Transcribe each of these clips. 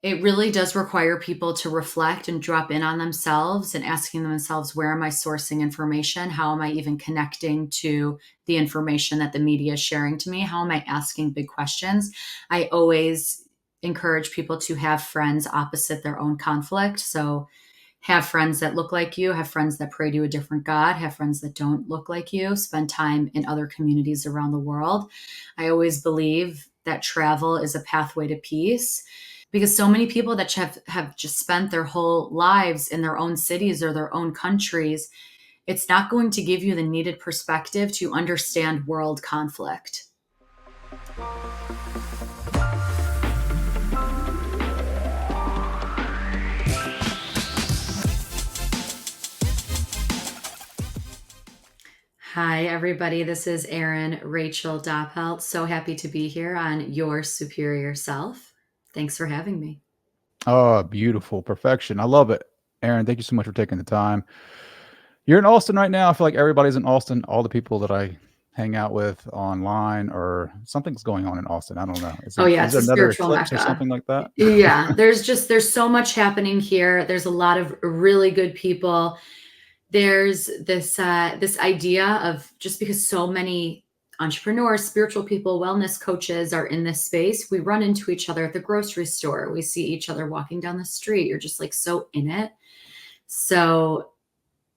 It really does require people to reflect and drop in on themselves and asking themselves, where am I sourcing information? How am I even connecting to the information that the media is sharing to me? How am I asking big questions? I always encourage people to have friends opposite their own conflict. So have friends that look like you, have friends that pray to a different God, have friends that don't look like you, spend time in other communities around the world. I always believe that travel is a pathway to peace because so many people that have just spent their whole lives in their own cities or their own countries, it's not going to give you the needed perspective to understand world conflict. Hi, everybody. This is Erin, Rachel Doppelt. So happy to be here on Your Superior Self. Thanks for having me. Oh, beautiful. Perfection. I love it. Erin, thank you so much for taking the time. You're in Austin right now. I feel like everybody's in Austin. All the people that I hang out with online or something's going on in Austin. I don't know. Oh yeah, Is it's there a another spiritual eclipse or mecca. something like that? Yeah, there's so much happening here. There's a lot of really good people. There's this idea of, just because so many entrepreneurs, spiritual people, wellness coaches are in this space, we run into each other at the grocery store. We see each other walking down the street. You're just like so in it. So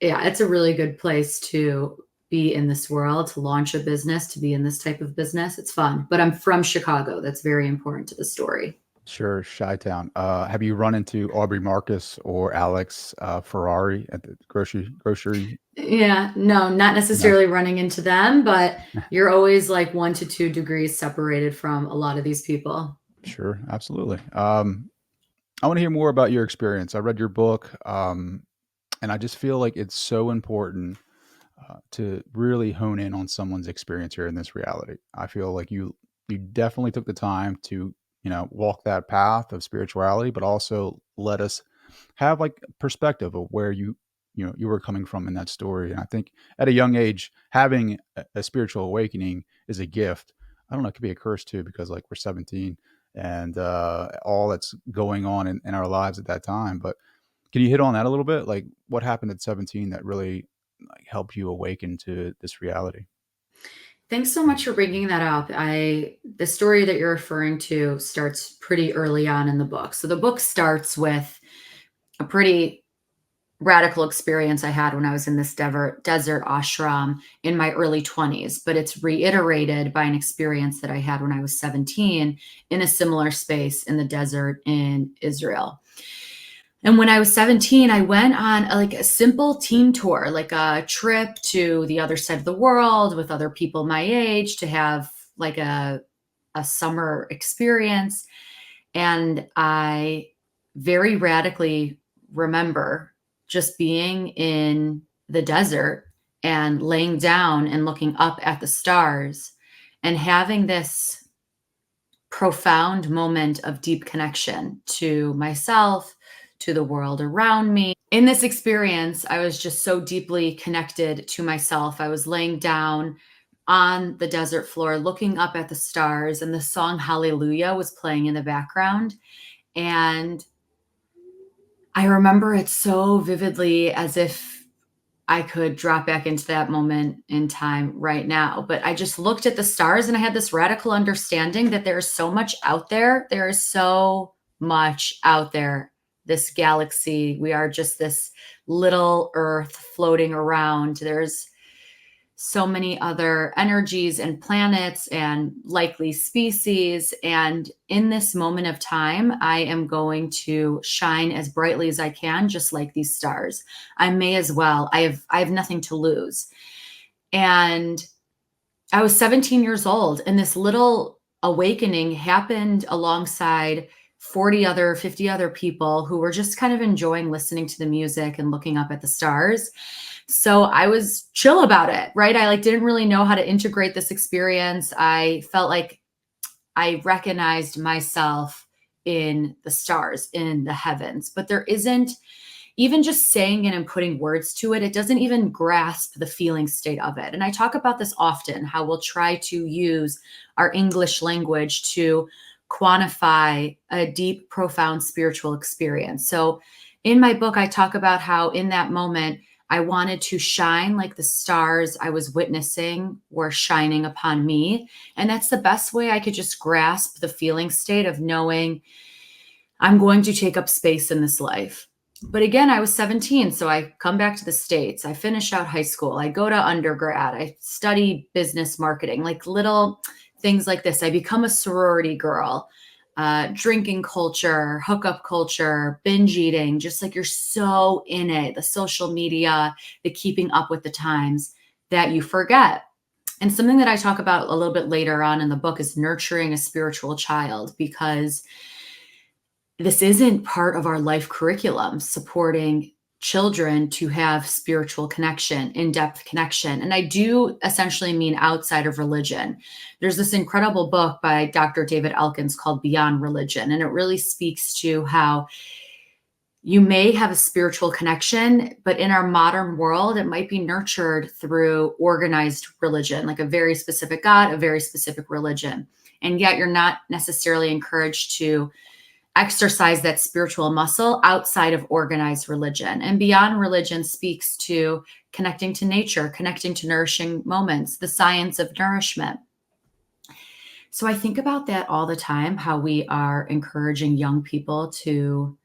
yeah, it's a really good place to be in this world, to launch a business, to be in this type of business. It's fun. But I'm from Chicago. That's very important to the story. Sure, Chi-Town. Have you run into Aubrey Marcus or Alex Ferrari at the grocery? Yeah, no, not No. necessarily running into them, but you're always like 1 to 2 degrees separated from a lot of these people. Sure, absolutely. I want to hear more about your experience. I read your book, and I just feel like it's so important to really hone in on someone's experience here in this reality. I feel like you definitely took the time to walk that path of spirituality, but also let us have like perspective of where you were coming from in that story. And I think at a young age, having a spiritual awakening is a gift. I don't know, it could be a curse too, because like we're 17 and all that's going on in our lives at that time. But can you hit on that a little bit? Like what happened at 17 that really like help you awaken to this reality? Thanks so much for bringing that up. The story that you're referring to starts pretty early on in the book. So the book starts with a pretty radical experience I had when I was in this desert ashram in my early 20s, but it's reiterated by an experience that I had when I was 17 in a similar space in the desert in Israel. And when I was 17, I went on like a simple team tour, like a trip to the other side of the world with other people my age to have like a summer experience. And I very radically remember just being in the desert and laying down and looking up at the stars and having this profound moment of deep connection to myself, to the world around me. In this experience, I was just so deeply connected to myself. I was laying down on the desert floor, looking up at the stars, and the song Hallelujah was playing in the background. And I remember it so vividly, as if I could drop back into that moment in time right now. But I just looked at the stars and I had this radical understanding that there is so much out there. There is so much out there. This galaxy, we are just this little earth floating around. There's so many other energies and planets and likely species. And in this moment of time, I am going to shine as brightly as I can, just like these stars. I may as well. I have nothing to lose. And I was 17 years old, and this little awakening happened alongside 50 other people who were just kind of enjoying listening to the music and looking up at the stars. So I was chill about it, right? I like didn't really know how to integrate this experience. I felt like I recognized myself in the stars, in the heavens, but there isn't, even just saying it and putting words to it, it doesn't even grasp the feeling state of it. And I talk about this often, how we'll try to use our English language to quantify a deep, profound spiritual experience. So in my book, I talk about how in that moment, I wanted to shine like the stars I was witnessing were shining upon me. And that's the best way I could just grasp the feeling state of knowing I'm going to take up space in this life. But again, I was 17, so I come back to the States. I finish out high school. I go to undergrad. I study business marketing, like little things like this. I become a sorority girl, drinking culture, hookup culture, binge eating, just like you're so in it, the social media, the keeping up with the times that you forget. And something that I talk about a little bit later on in the book is nurturing a spiritual child, because this isn't part of our life curriculum, supporting children to have spiritual connection, in-depth connection. And I do essentially mean outside of religion. There's this incredible book by Dr. David Elkins called Beyond Religion, and it really speaks to how you may have a spiritual connection, but in our modern world, it might be nurtured through organized religion, like a very specific God, a very specific religion. And yet you're not necessarily encouraged to exercise that spiritual muscle outside of organized religion. And beyond religion speaks to connecting to nature, connecting to nourishing moments, the science of nourishment. So I think about that all the time, how we are encouraging young people to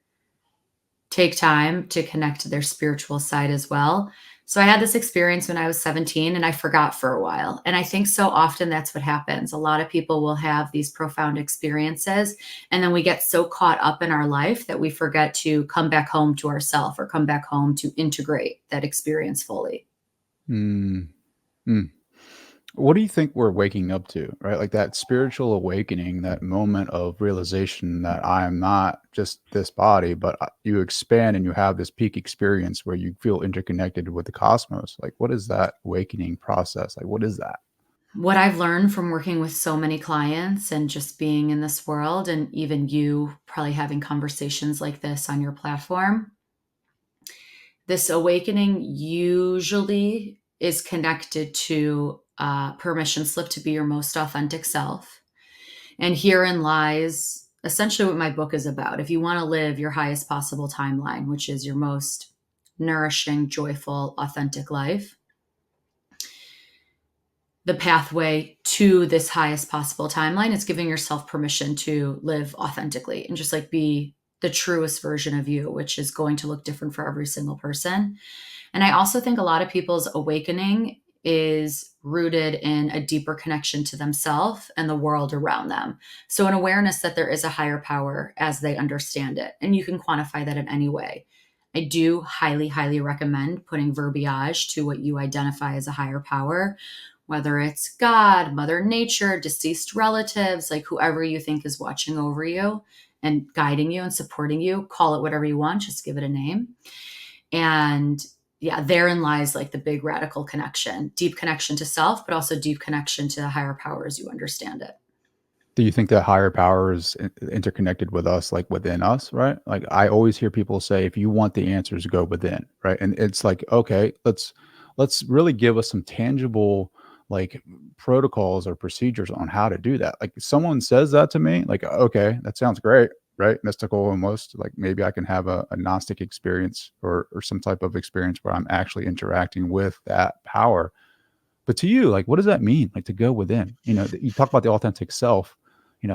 take time to connect to their spiritual side as well. So I had this experience when I was 17 and I forgot for a while. And I think so often that's what happens. A lot of people will have these profound experiences, and then we get so caught up in our life that we forget to come back home to ourselves or come back home to integrate that experience fully. Mm, mm. What do you think we're waking up to, right? Like that spiritual awakening, that moment of realization that I am not just this body, but you expand and you have this peak experience where you feel interconnected with the cosmos. Like, what is that awakening process? Like, what is that? What I've learned from working with so many clients and just being in this world, and even you probably having conversations like this on your platform, this awakening usually is connected to a permission slip to be your most authentic self. And herein lies essentially what my book is about. If you want to live your highest possible timeline, which is your most nourishing, joyful, authentic life, the pathway to this highest possible timeline is giving yourself permission to live authentically and just like be the truest version of you, which is going to look different for every single person. And I also think a lot of people's awakening is rooted in a deeper connection to themselves and the world around them. So, an awareness that there is a higher power as they understand it. And you can quantify that in any way. I do highly, highly recommend putting verbiage to what you identify as a higher power, whether it's God, Mother Nature, deceased relatives, like whoever you think is watching over you and guiding you and supporting you. Call it whatever you want, just give it a name. And yeah, therein lies like the big radical connection, deep connection to self, but also deep connection to higher power as you understand it. Do you think that higher power is interconnected with us, like within us, right? Like I always hear people say, if you want the answers, go within, right? And it's like, okay, let's really give us some tangible like protocols or procedures on how to do that. Like someone says that to me, like, okay, that sounds great, right? Mystical almost. Like maybe I can have a Gnostic experience or some type of experience where I'm actually interacting with that power. But to you, like, what does that mean? Like to go within, you talk about the authentic self,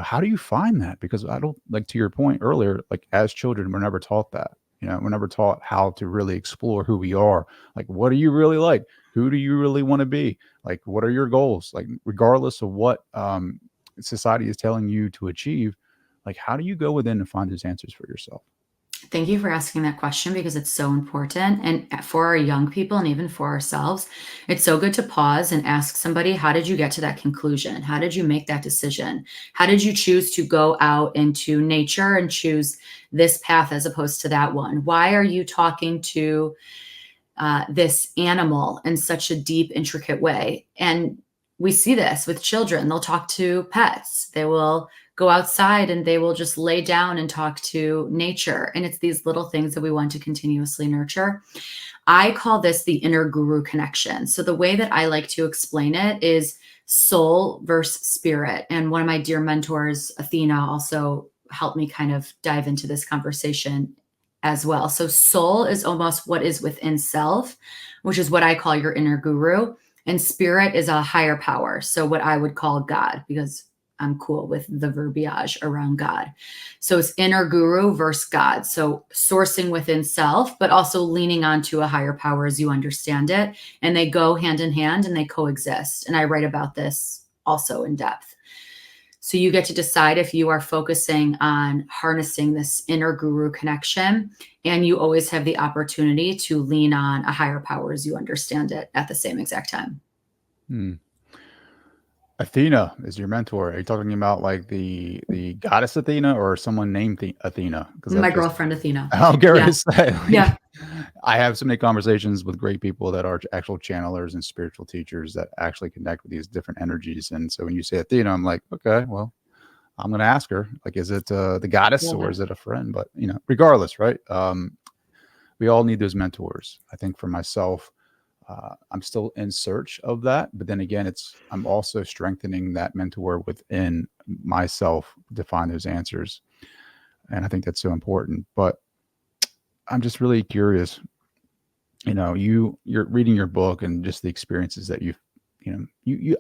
how do you find that? Because I don't like to your point earlier, like as children, we're never taught that, we're never taught how to really explore who we are. Like, what do you really like? Who do you really want to be? Like, what are your goals? Like, regardless of what society is telling you to achieve, like, how do you go within and find those answers for yourself? Thank you for asking that question because it's so important. And for our young people and even for ourselves, it's so good to pause and ask somebody, how did you get to that conclusion? How did you make that decision? How did you choose to go out into nature and choose this path as opposed to that one? Why are you talking to this animal in such a deep, intricate way? And we see this with children. They'll talk to pets. They will go outside and they will just lay down and talk to nature. And it's these little things that we want to continuously nurture. I call this the inner guru connection. So the way that I like to explain it is soul versus spirit. And one of my dear mentors, Athena, also helped me kind of dive into this conversation as well. So, soul is almost what is within self, which is what I call your inner guru. And spirit is a higher power. So, what I would call God, because I'm cool with the verbiage around God. So, it's inner guru versus God. So, sourcing within self, but also leaning onto a higher power as you understand it. And they go hand in hand and they coexist. And I write about this also in depth. So you get to decide if you are focusing on harnessing this inner guru connection, and you always have the opportunity to lean on a higher power as you understand it at the same exact time. Hmm. Athena is your mentor. Are you talking about like the goddess Athena or someone named Athena? Because My that just girlfriend, Athena. I'm Yeah. curious. Yeah. Like, I have so many conversations with great people that are actual channelers and spiritual teachers that actually connect with these different energies. And so when you say Athena, I'm like, okay, well, I'm going to ask her. Like, is it the goddess Love or it. is it a friend? But regardless, right? We all need those mentors. I think for myself, I'm still in search of that, but then again, I'm also strengthening that mentor within myself to find those answers, and I think that's so important. But I'm just really curious. You're reading your book and just the experiences that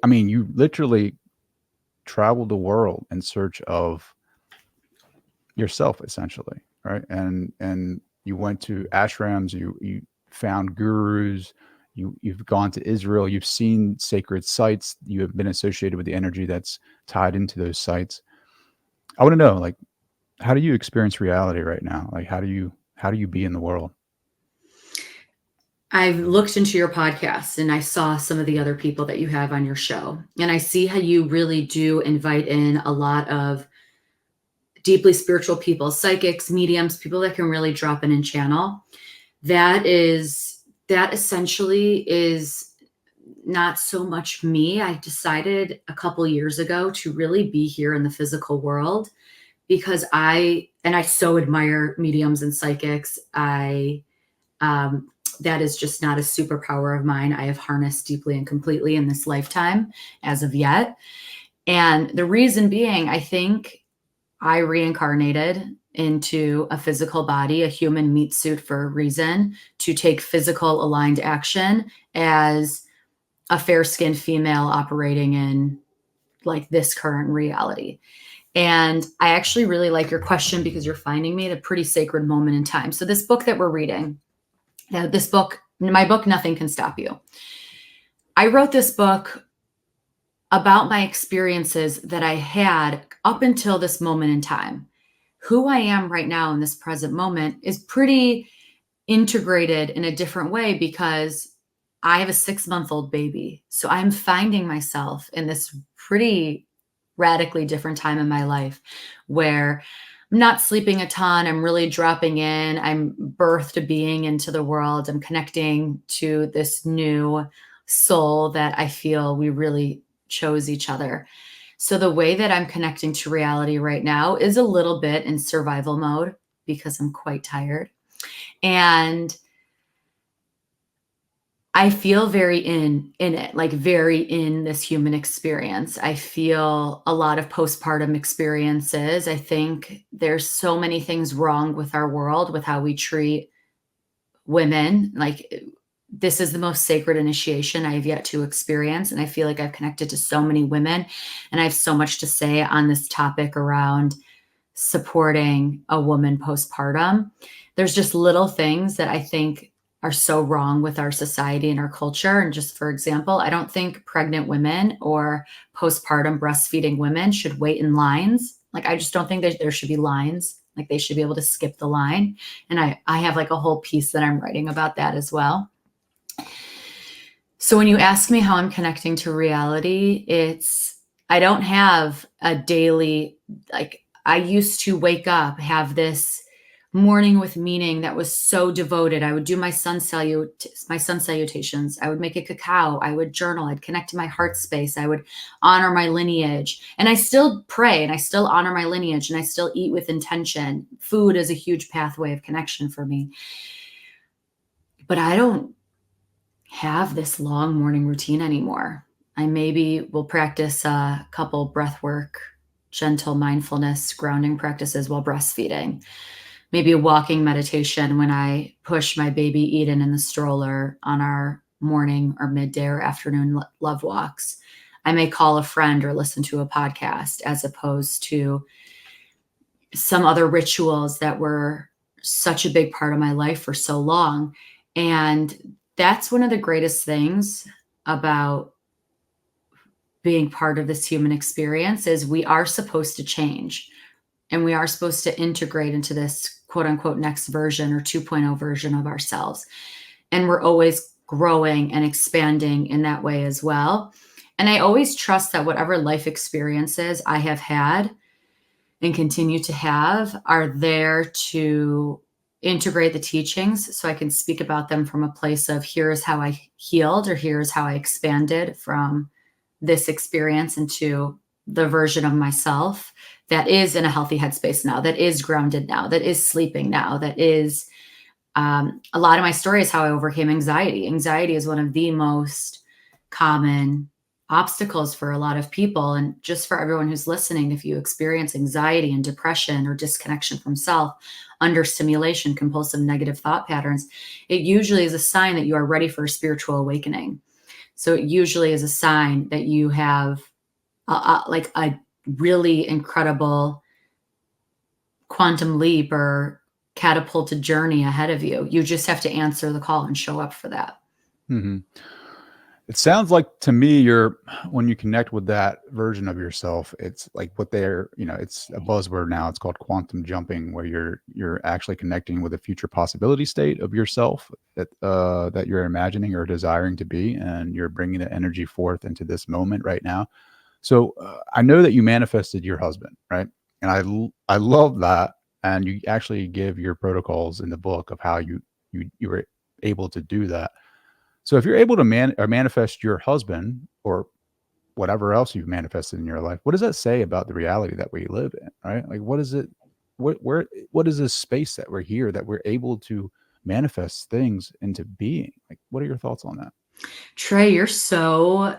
I mean, you literally traveled the world in search of yourself, essentially, right? And you went to ashrams, you found gurus, you've gone to Israel, you've seen sacred sites, you have been associated with the energy that's tied into those sites. I want to know, like, how do you experience reality right now? Like, how do you be in the world? I've looked into your podcast and I saw some of the other people that you have on your show. And I see how you really do invite in a lot of deeply spiritual people, psychics, mediums, people that can really drop in and channel. That essentially is not so much me. I decided a couple years ago to really be here in the physical world because I so admire mediums and psychics. Um, that is just not a superpower of mine. I have harnessed deeply and completely in this lifetime as of yet. And the reason being, I think I reincarnated into a physical body, a human meat suit for a reason, to take physical aligned action as a fair skinned female operating in like this current reality. And I actually really like your question because you're finding me at a pretty sacred moment in time. So, this book that we're reading, my book, Nothing Can Stop You. I wrote this book about my experiences that I had up until this moment in time. Who I am right now in this present moment is pretty integrated in a different way because I have a 6-month-old baby. So I'm finding myself in this pretty radically different time in my life where I'm not sleeping a ton. I'm really dropping in. I'm birthed being into the world. I'm connecting to this new soul that I feel we really chose each other. So the way that I'm connecting to reality right now is a little bit in survival mode because I'm quite tired. And I feel very in it, like very in this human experience. I feel a lot of postpartum experiences. I think there's so many things wrong with our world, with how we treat women. Like this is the most sacred initiation I have yet to experience. And I feel like I've connected to so many women and I have so much to say on this topic around supporting a woman postpartum. There's just little things that I think are so wrong with our society and our culture. And just for example, I don't think pregnant women or postpartum breastfeeding women should wait in lines. Like, I just don't think that there should be lines. Like, they should be able to skip the line. And I have like a whole piece that I'm writing about that as well. So when you ask me how I'm connecting to reality, I don't have a daily, like, I used to wake up, have this morning with meaning that was so devoted. I would do my sun salutations. I would make a cacao. I would journal. I'd connect to my heart space. I would honor my lineage. And I still pray and I still honor my lineage and I still eat with intention. Food is a huge pathway of connection for me. But I don't have this long morning routine anymore. I maybe will practice a couple breath work, gentle mindfulness, grounding practices while breastfeeding. Maybe a walking meditation when I push my baby Eden in the stroller on our morning or midday or afternoon love walks. I may call a friend or listen to a podcast as opposed to some other rituals that were such a big part of my life for so long. And that's one of the greatest things about being part of this human experience is we are supposed to change and we are supposed to integrate into this quote unquote next version or 2.0 version of ourselves. And we're always growing and expanding in that way as well. And I always trust that whatever life experiences I have had and continue to have are there to integrate the teachings so I can speak about them from a place of here's how I healed or here's how I expanded from this experience into the version of myself that is in a healthy headspace now, that is grounded now, that is sleeping now, that is a lot of my story is how I overcame anxiety. Anxiety is one of the most common obstacles for a lot of people. And just for everyone who's listening, if you experience anxiety and depression or disconnection from self, under stimulation, compulsive negative thought patterns, it usually is a sign that you are ready for a spiritual awakening. So it usually is a sign that you have like a really incredible quantum leap or catapulted journey ahead of you. You just have to answer the call and show up for that. Mhm. It sounds like to me, you're when you connect with that version of yourself, it's like what they're, it's a buzzword now. It's called quantum jumping, where you're actually connecting with a future possibility state of yourself that you're imagining or desiring to be, and you're bringing the energy forth into this moment right now. So I know that you manifested your husband, right? And I love that, and you actually give your protocols in the book of how you were able to do that. So if you're able to manifest your husband or whatever else you've manifested in your life, what does that say about the reality that we live in, right? Like, what is it? What is this space that we're here that we're able to manifest things into being? Like, what are your thoughts on that? Trey, you're so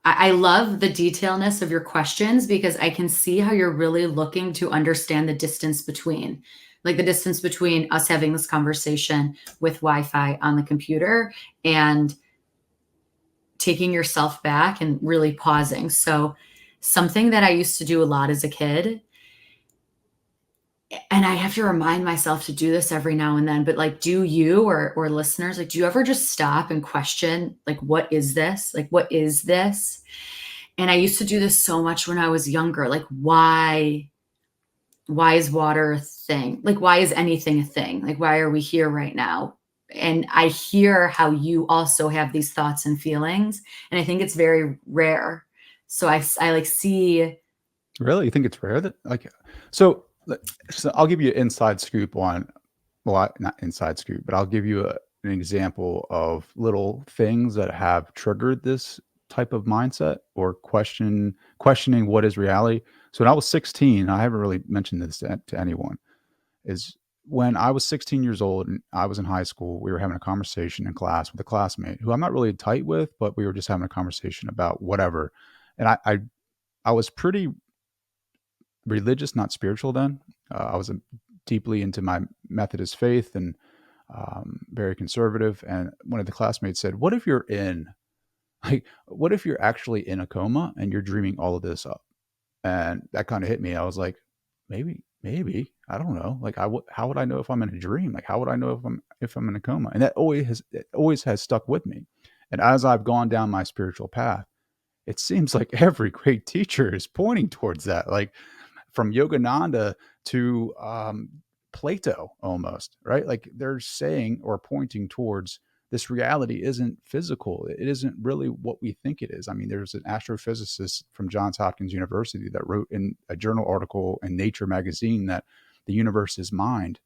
I love the detailness of your questions because I can see how you're really looking to understand the distance between, like the distance between us having this conversation with Wi-Fi on the computer and taking yourself back and really pausing. So something that I used to do a lot as a kid, and I have to remind myself to do this every now and then, but like, do you or listeners, like, do you ever just stop and question, like, what is this? Like, what is this? And I used to do this so much when I was younger. Like, why is water a thing? Like, why is anything a thing? Like, why are we here right now? And I hear how you also have these thoughts and feelings. And I think it's very rare. So I like see, Really, you think it's rare that so? So I'll give you an inside scoop on well, not inside scoop, but I'll give you an example of little things that have triggered this type of mindset or questioning what is reality. So when I was 16, I haven't really mentioned this to anyone, is when I was 16 years old and I was in high school, we were having a conversation in class with a classmate who I'm not really tight with, but we were just having a conversation about whatever. And I was pretty religious, not spiritual then. I was deeply into my Methodist faith and very conservative. And one of the classmates said, "What if you're in what if you're actually in a coma and you're dreaming all of this up?" And that kind of hit me. I was like, maybe I don't know. Like, how would I know if I'm in a dream? Like, how would I know if I'm in a coma? And that always has stuck with me. And as I've gone down my spiritual path, it seems like every great teacher is pointing towards that. Like from Yogananda to Plato almost, right? Like they're saying or pointing towards this reality isn't physical. It isn't really what we think it is. I mean, there's an astrophysicist from Johns Hopkins University that wrote in a journal article in Nature magazine that the universe is mind.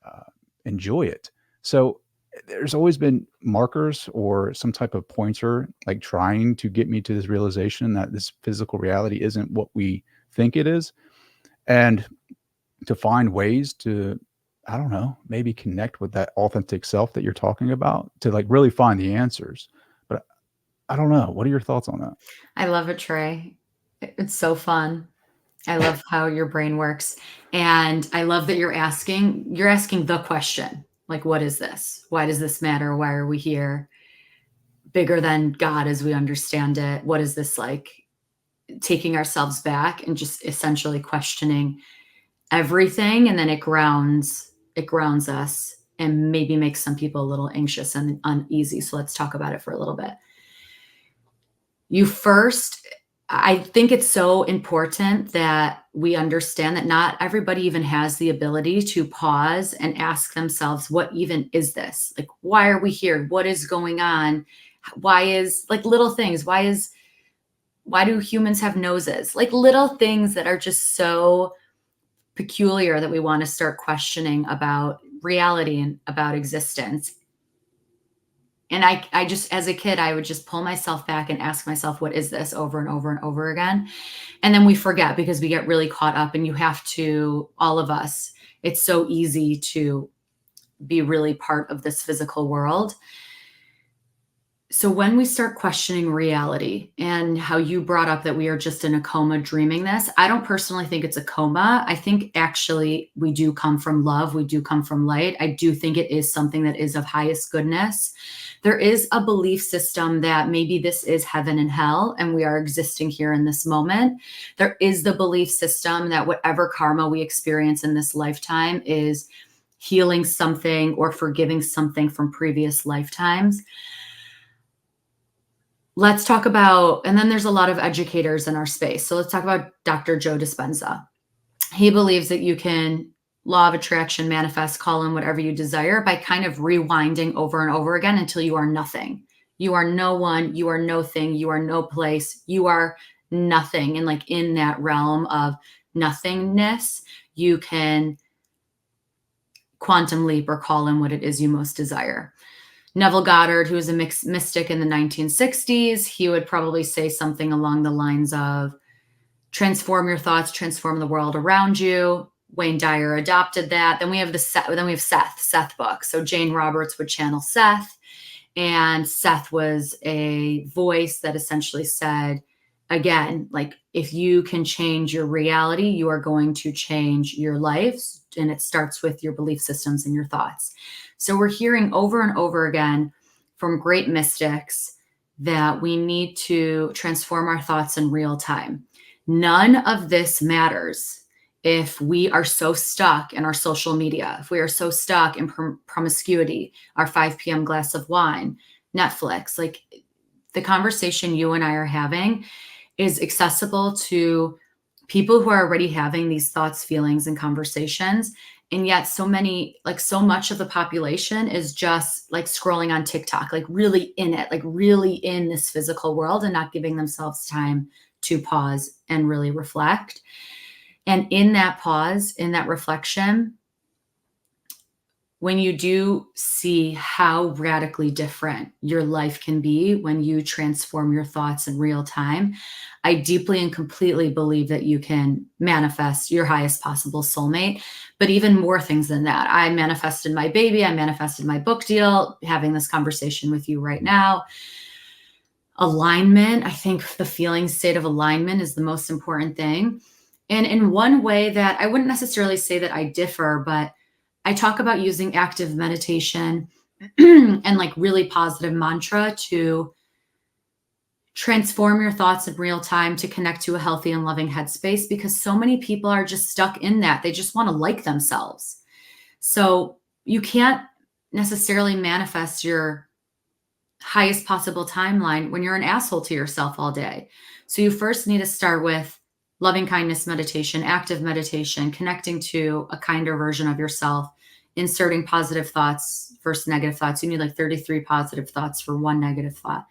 Uh, Enjoy it. So there's always been markers or some type of pointer, like trying to get me to this realization that this physical reality isn't what we think it is, and to find ways to, I don't know, maybe connect with that authentic self that you're talking about to like really find the answers. But I don't know. What are your thoughts on that? I love it, Trey. It's so fun. I love how your brain works. And I love that you're asking the question. Like, what is this? Why does this matter? Why are we here? Bigger than God as we understand it. What is this like? Taking ourselves back and just essentially questioning everything, and then it grounds us and maybe makes some people a little anxious and uneasy. So let's talk about it for a little bit. You first I think it's so important that we understand that not everybody even has the ability to pause and ask themselves, what even is this? Like, why are we here? What is going on? Why is, like, little things? Why do humans have noses? Like, little things that are just so peculiar that we want to start questioning about reality and about existence. And I just, as a kid, I would just pull myself back and ask myself, what is this, over and over and over again? And then we forget because we get really caught up, and you have to, all of us, it's so easy to be really part of this physical world. So when we start questioning reality, and how you brought up that we are just in a coma dreaming this, I don't personally think it's a coma. I think actually we do come from love. We do come from light. I do think it is something that is of highest goodness. There is a belief system that maybe this is heaven and hell, and we are existing here in this moment. There is the belief system that whatever karma we experience in this lifetime is healing something or forgiving something from previous lifetimes. Let's talk about, and then there's a lot of educators in our space. So let's talk about Dr. Joe Dispenza. He believes that you can law of attraction, manifest, call in whatever you desire by kind of rewinding over and over again until you are nothing. You are no one, you are no thing, you are no place, you are nothing. And like in that realm of nothingness, you can quantum leap or call in what it is you most desire. Neville Goddard, who was a mystic in the 1960s, he would probably say something along the lines of transform your thoughts, transform the world around you. Wayne Dyer adopted that. Then we have Seth book. So Jane Roberts would channel Seth, and Seth was a voice that essentially said, again, like, if you can change your reality, you are going to change your lives. And it starts with your belief systems and your thoughts. So we're hearing over and over again from great mystics that we need to transform our thoughts in real time. None of this matters if we are so stuck in our social media, if we are so stuck in promiscuity, our 5 p.m. glass of wine, Netflix. Like, the conversation you and I are having is accessible to people who are already having these thoughts, feelings, and conversations. And yet so many, like, so much of the population is just like scrolling on TikTok, like really in it, like really in this physical world, and not giving themselves time to pause and really reflect. And in that pause, in that reflection, when you do see how radically different your life can be when you transform your thoughts in real time, I deeply and completely believe that you can manifest your highest possible soulmate. But even more things than that. I manifested my baby, I manifested my book deal, having this conversation with you right now. Alignment, I think the feeling state of alignment is the most important thing. And in one way that I wouldn't necessarily say that I differ, but I talk about using active meditation and like really positive mantra to transform your thoughts in real time to connect to a healthy and loving headspace, because so many people are just stuck in that. They just want to like themselves. So you can't necessarily manifest your highest possible timeline when you're an asshole to yourself all day. So you first need to start with loving kindness meditation, active meditation, connecting to a kinder version of yourself, inserting positive thoughts versus negative thoughts. You need like 33 positive thoughts for one negative thought.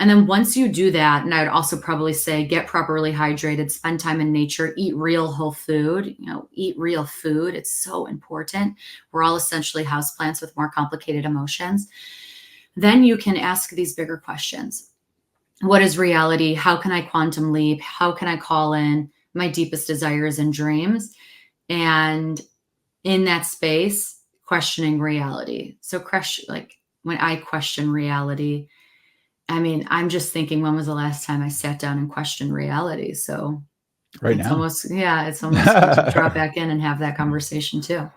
And then once you do that, and I would also probably say get properly hydrated, spend time in nature, eat real whole food, eat real food. It's so important. We're all essentially houseplants with more complicated emotions. Then you can ask these bigger questions. What is reality? How can I quantum leap? How can I call in my deepest desires and dreams? And in that space, questioning reality. So, like, when I question reality, I mean, I'm just thinking, when was the last time I sat down and questioned reality? So Right it's now. almost, yeah, it's almost good to drop back in and have that conversation too.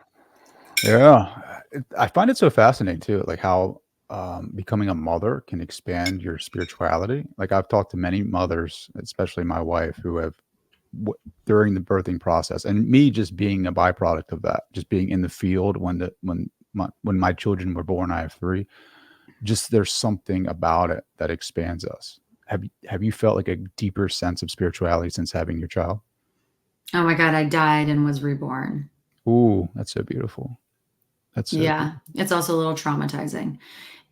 Yeah. I find it so fascinating too, like how, becoming a mother can expand your spirituality. Like, I've talked to many mothers, especially my wife, who have w during the birthing process, and me just being a byproduct of that, just being in the field when my children were born. I have 3. Just there's something about it that expands us. Have you felt like a deeper sense of spirituality since having your child? Oh my God, I died and was reborn. Ooh, that's so beautiful. That's so Yeah, beautiful. it's also a little traumatizing.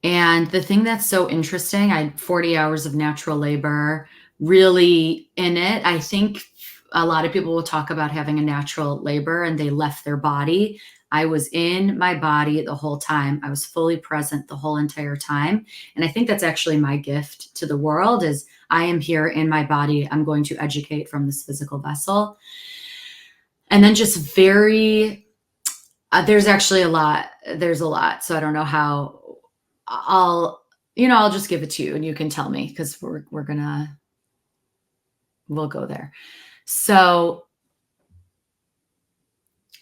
And the thing that's so interesting, I had 40 hours of natural labor really in it. I think a lot of people will talk about having a natural labor and they left their body. I was in my body the whole time. I was fully present the whole entire time. And I think that's actually my gift to the world is I am here in my body. I'm going to educate from this physical vessel. And then just very there's actually a lot. There's a lot. So I don't know how I'll, I'll just give it to you and you can tell me because we'll go there. So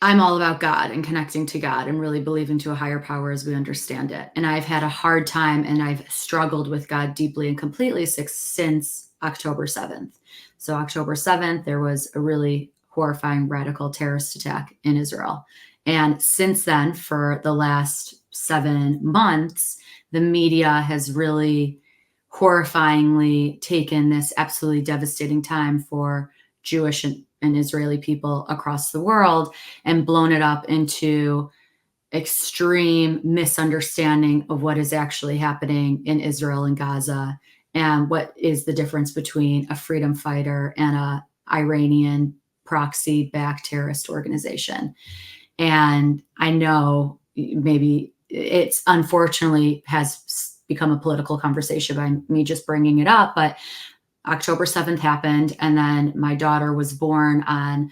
I'm all about God and connecting to God and really believing to a higher power as we understand it. And I've had a hard time and I've struggled with God deeply and completely since October 7th. So, October 7th, there was a really horrifying radical terrorist attack in Israel. And since then, for the last 7 months, the media has really horrifyingly taken this absolutely devastating time for Jewish and Israeli people across the world and blown it up into extreme misunderstanding of what is actually happening in Israel and Gaza and what is the difference between a freedom fighter and a Iranian proxy backed terrorist organization. And I know maybe it's unfortunately has become a political conversation by me just bringing it up, but October 7th happened, and then my daughter was born on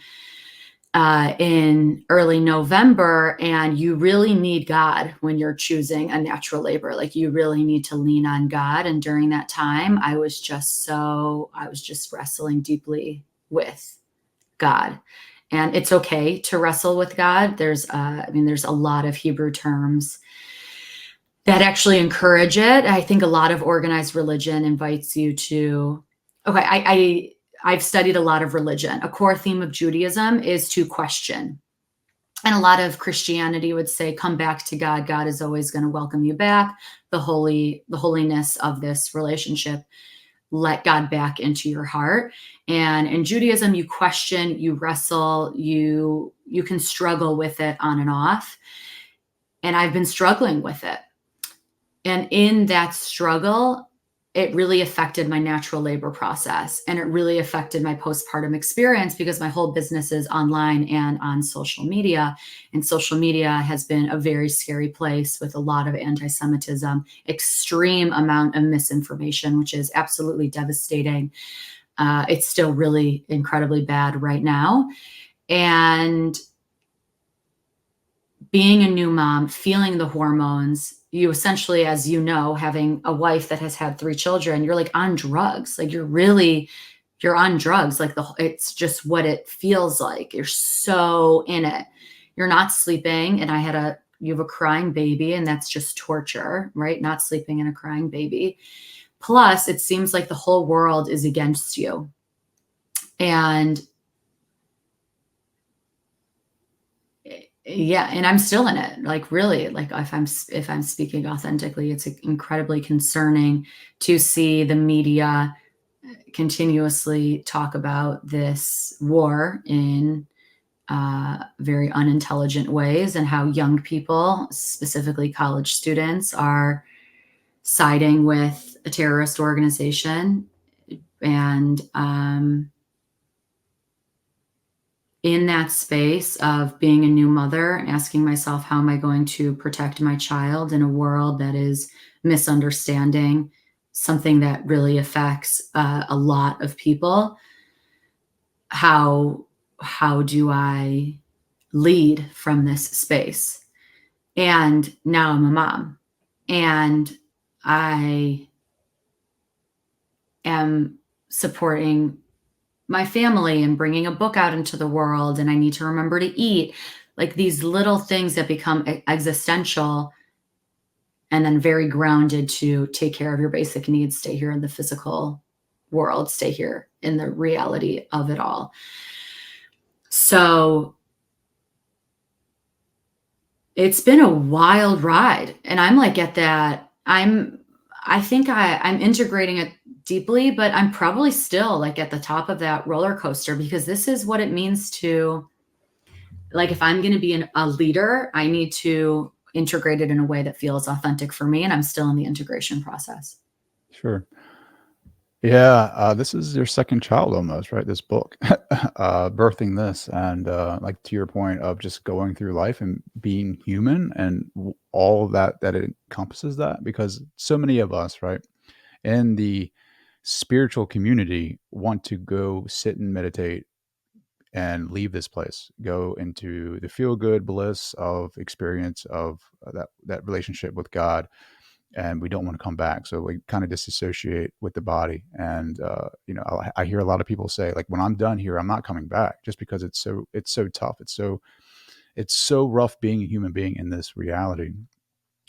in early November. And you really need God when you're choosing a natural labor. Like you really need to lean on God. And during that time, I was just wrestling deeply with God. And it's okay to wrestle with God. There's a lot of Hebrew terms that actually encourage it. I think a lot of organized religion invites you to, okay, I've studied a lot of religion. A core theme of Judaism is to question. And a lot of Christianity would say, come back to God. God is always going to welcome you back. The holiness of this relationship, let God back into your heart. And in Judaism, you question, you wrestle, you can struggle with it on and off. And I've been struggling with it. And in that struggle, it really affected my natural labor process and it really affected my postpartum experience because my whole business is online and on social media. And social media has been a very scary place with a lot of anti Semitism, extreme amount of misinformation, which is absolutely devastating. It's still really incredibly bad right now. And being a new mom, feeling the hormones, you essentially, as you know, having a wife that has had 3 children, you're like on drugs. Like you're on drugs. Like it's just what it feels like. You're so in it. You're not sleeping. And you have a crying baby, and that's just torture, right? Not sleeping and a crying baby. Plus, it seems like the whole world is against you. And yeah, and I'm still in it. Like really, like if I'm speaking authentically, it's incredibly concerning to see the media continuously talk about this war in very unintelligent ways, and how young people, specifically college students, are siding with a terrorist organization. And in that space of being a new mother and asking myself, how am I going to protect my child in a world that is misunderstanding something that really affects a lot of people? How do I lead from this space? And now I'm a mom, and I am supporting my family and bringing a book out into the world, and I need to remember to eat. Like these little things that become existential and then very grounded to take care of your basic needs, stay here in the physical world, stay here in the reality of it all. So it's been a wild ride. And I'm like at that, I think I'm integrating it deeply, but I'm probably still like at the top of that roller coaster because this is what it means to, like, if I'm going to be a leader, I need to integrate it in a way that feels authentic for me. And I'm still in the integration process. Sure. Yeah, this is your second child almost, right? This book, birthing this, and like to your point of just going through life and being human, and all of that it encompasses that, because so many of us, right, in the spiritual community, want to go sit and meditate and leave this place, go into the feel good bliss of experience of that relationship with God, and we don't want to come back. So we kind of disassociate with the body. And I hear a lot of people say, like, when I'm done here, I'm not coming back, just because it's so tough. It's so rough being a human being in this reality.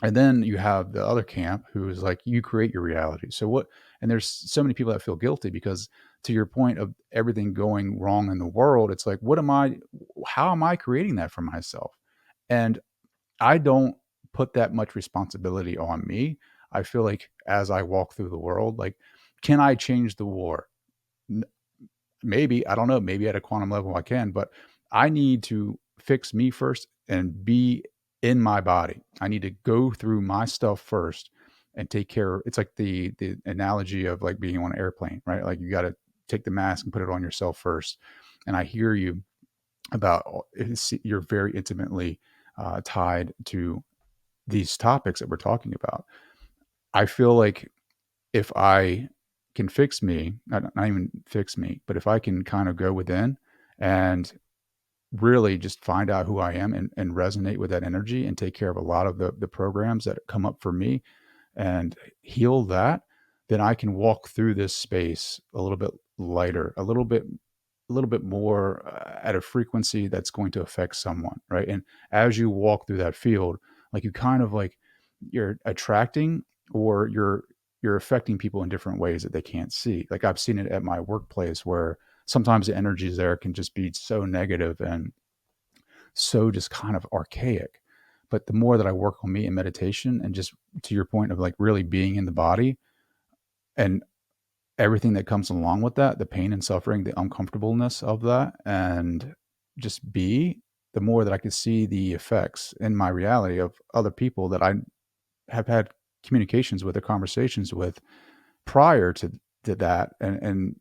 And then you have the other camp who is like, you create your reality. So what? And there's so many people that feel guilty because, to your point of everything going wrong in the world, it's like, how am I creating that for myself? And I don't put that much responsibility on me. I feel like as I walk through the world, like, can I change the war? Maybe, I don't know, maybe at a quantum level I can, but I need to fix me first and be in my body. I need to go through my stuff first and take care. It's like the analogy of like being on an airplane, right? Like, you got to take the mask and put it on yourself first. And I hear you about, you're very intimately tied to these topics that we're talking about. I feel like if I can fix me, not even fix me, but if I can kind of go within and really just find out who I am, and resonate with that energy and take care of a lot of the programs that come up for me and heal that, then I can walk through this space a little bit lighter, a little bit more at a frequency that's going to affect someone, right? And as you walk through that field, like, you kind of like, you're attracting, or you're affecting people in different ways that they can't see. Like, I've seen it at my workplace where sometimes the energies there can just be so negative and so just kind of archaic. But the more that I work on me in meditation, and just to your point of like really being in the body, and everything that comes along with that, the pain and suffering, the uncomfortableness of that, and just the more that I can see the effects in my reality of other people that I have had communications with or conversations with prior to that, and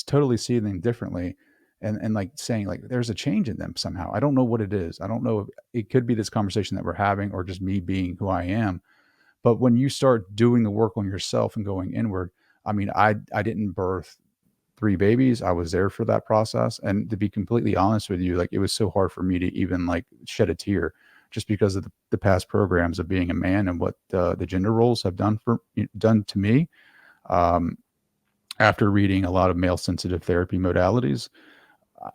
totally see them differently, and like saying, like, there's a change in them somehow. I don't know what it is. I don't know if it could be this conversation that we're having, or just me being who I am. But when you start doing the work on yourself and going inward, I mean, I didn't birth three babies. I was there for that process. And to be completely honest with you, like, it was so hard for me to even like shed a tear, just because of the past programs of being a man, and what the gender roles have done to me. Um, After reading a lot of male sensitive therapy modalities,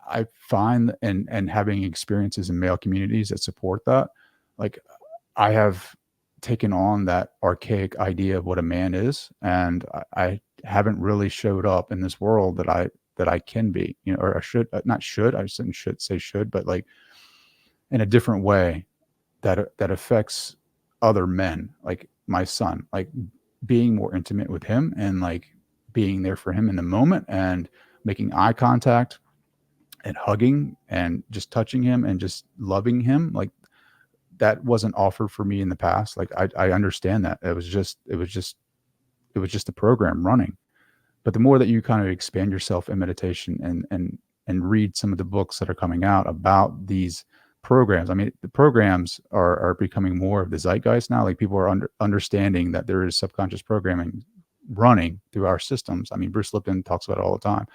I find, and having experiences in male communities that support that, like, I have taken on that archaic idea of what a man is, and I haven't really showed up in this world that I can be, or I should, not should, I shouldn't should say should, but like, in a different way that affects other men, like my son, like being more intimate with him, and like being there for him in the moment, and making eye contact, and hugging, and just touching him, and just loving him, like, that wasn't offered for me in the past. Like, I understand that it was just a program running. But the more that you kind of expand yourself in meditation, and read some of the books that are coming out about these programs. I mean, the programs are becoming more of the zeitgeist now. Like, people are understanding that there is subconscious programming running through our systems. I mean, Bruce Lipton talks about it all the time.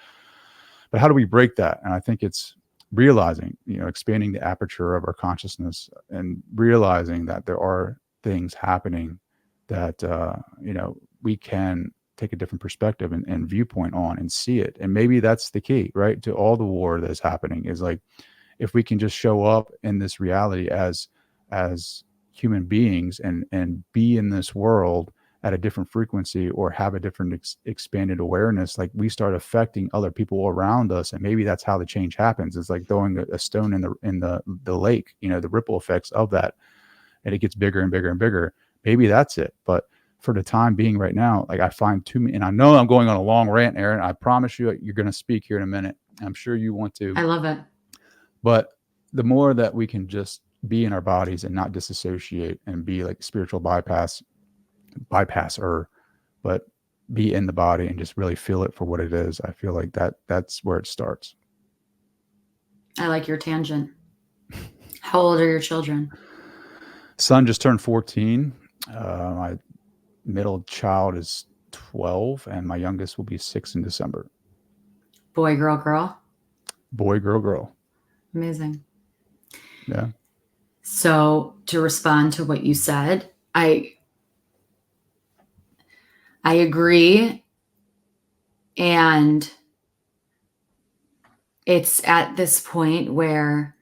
But how do we break that? And I think it's realizing, expanding the aperture of our consciousness, and realizing that there are things happening that we can take a different perspective and viewpoint on and see it. And maybe that's the key, right? To all the war that is happening is like, if we can just show up in this reality as human beings and be in this world at a different frequency or have a different expanded awareness, like we start affecting other people around us, and maybe that's how the change happens. It's like throwing a stone in the lake, the ripple effects of that, and it gets bigger and bigger and bigger. Maybe that's it. But for the time being right now, like I find too many, and I know I'm going on a long rant, Erin. I promise you're going to speak here in a minute. I'm sure you want to, I love it. but the more that we can just be in our bodies and not disassociate and be like spiritual bypasser, but be in the body and just really feel it for what it is. I feel like that's where it starts. I like your tangent. How old are your children? Son just turned 14. My middle child is 12, and my youngest will be 6 in December. Boy, girl, girl. Boy, girl, girl. Amazing. Yeah. So to respond to what you said, I agree. And it's at this point where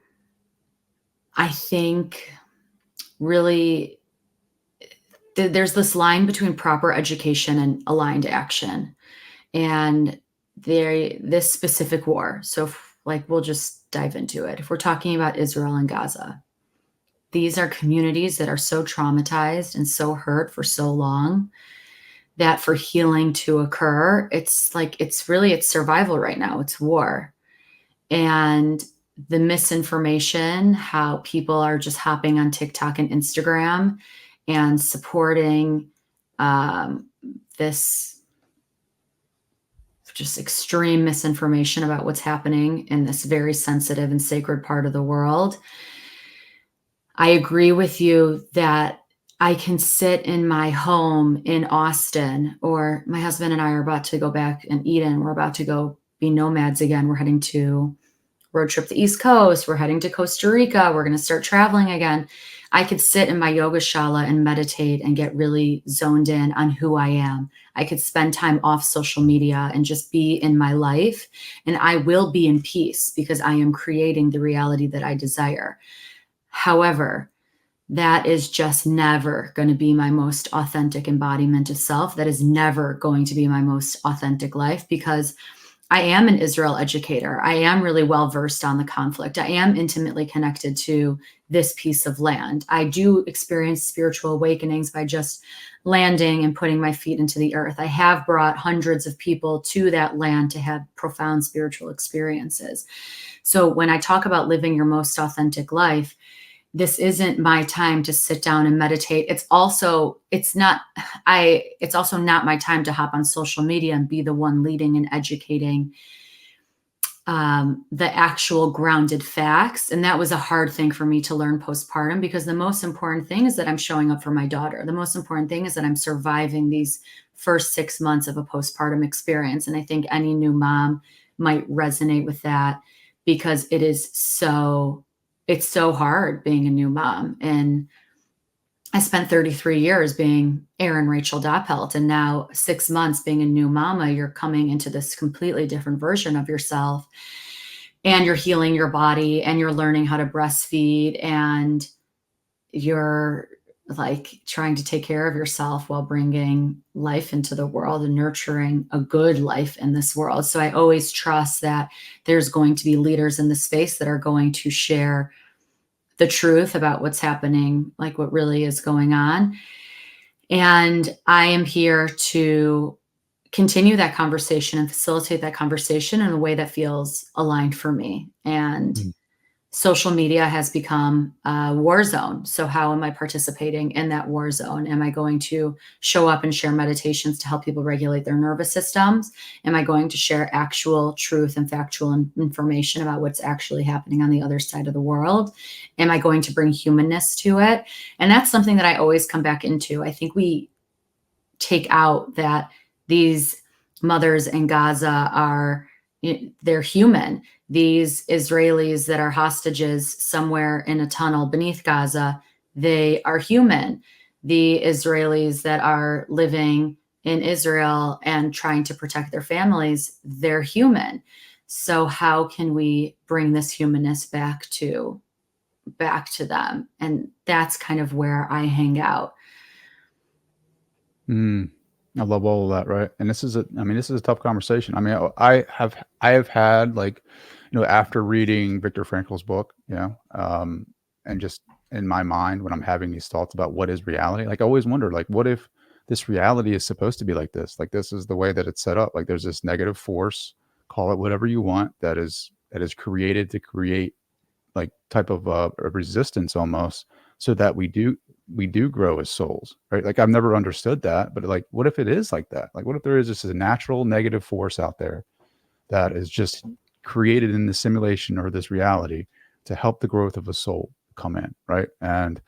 I think really there's this line between proper education and aligned action. And this specific war. So like, we'll just dive into it. If we're talking about Israel and Gaza, these are communities that are so traumatized and so hurt for so long that for healing to occur, it's survival right now. It's war. And the misinformation, how people are just hopping on TikTok and Instagram and supporting this just extreme misinformation about what's happening in this very sensitive and sacred part of the world. I agree with you that I can sit in my home in Austin, or my husband and I are about to go back in Eden. We're about to go be nomads again. We're heading to road trip the East Coast. We're heading to Costa Rica. We're going to start traveling again. I could sit in my yoga shala and meditate and get really zoned in on who I am. I could spend time off social media and just be in my life. And I will be in peace because I am creating the reality that I desire. However, that is just never going to be my most authentic embodiment of self. That is never going to be my most authentic life, because I am an Israel educator. I am really well versed on the conflict. I am intimately connected to this piece of land. I do experience spiritual awakenings by just landing and putting my feet into the earth. I have brought hundreds of people to that land to have profound spiritual experiences. So when I talk about living your most authentic life, this isn't my time to sit down and meditate. It's also not my time to hop on social media and be the one leading and educating the actual grounded facts. And that was a hard thing for me to learn postpartum, because the most important thing is that I'm showing up for my daughter. The most important thing is that I'm surviving these first 6 months of a postpartum experience. And I think any new mom might resonate with that, because it's so hard being a new mom. And I spent 33 years being Erin Rachel Doppelt, and now 6 months being a new mama. You're coming into this completely different version of yourself, and you're healing your body, and you're learning how to breastfeed, and you're like trying to take care of yourself while bringing life into the world and nurturing a good life in this world. So I always trust that there's going to be leaders in the space that are going to share the truth about what's happening, like what really is going on. And I am here to continue that conversation and facilitate that conversation in a way that feels aligned for me. And Mm. social media has become a war zone. So how am I participating in that war zone? Am I going to show up and share meditations to help people regulate their nervous systems? Am I going to share actual truth and factual information about what's actually happening on the other side of the world? Am I going to bring humanness to it? And that's something that I always come back into. I think we take out that these mothers in Gaza they're human. These Israelis that are hostages somewhere in a tunnel beneath Gaza, they are human. The Israelis that are living in Israel and trying to protect their families, they're human. So how can we bring this humanness back to them? And that's kind of where I hang out. Mm, I love all of that, right? And I mean, this is a tough conversation. I mean, I have had like, after reading Viktor Frankl's book, and just in my mind when I'm having these thoughts about what is reality, like I always wonder, like, what if this reality is supposed to be like this? Like this is the way that it's set up. Like there's this negative force, call it whatever you want, that is created to create like type of a resistance almost, so that we do grow as souls, right? Like I've never understood that, but like what if it is like that? Like what if there is just a natural negative force out there that is just created in the simulation or this reality to help the growth of a soul come in, right? And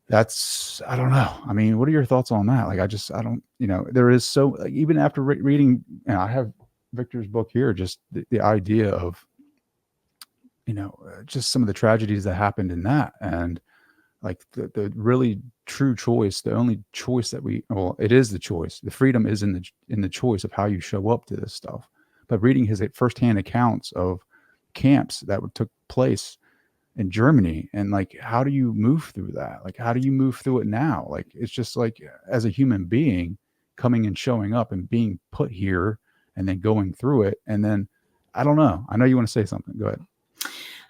that's, I don't know. I mean, what are your thoughts on that? Like I don't, there is so, like, even after reading, I have Victor's book here, just the idea of, just some of the tragedies that happened in that. And like the really true choice, the only choice that well, it is the choice. The freedom is in the choice of how you show up to this stuff. But reading his firsthand accounts of camps that took place in Germany, and like, how do you move through that? Like, how do you move through it now? Like, it's just like, as a human being coming and showing up and being put here and then going through it. And then, I don't know. I know you want to say something. Go ahead.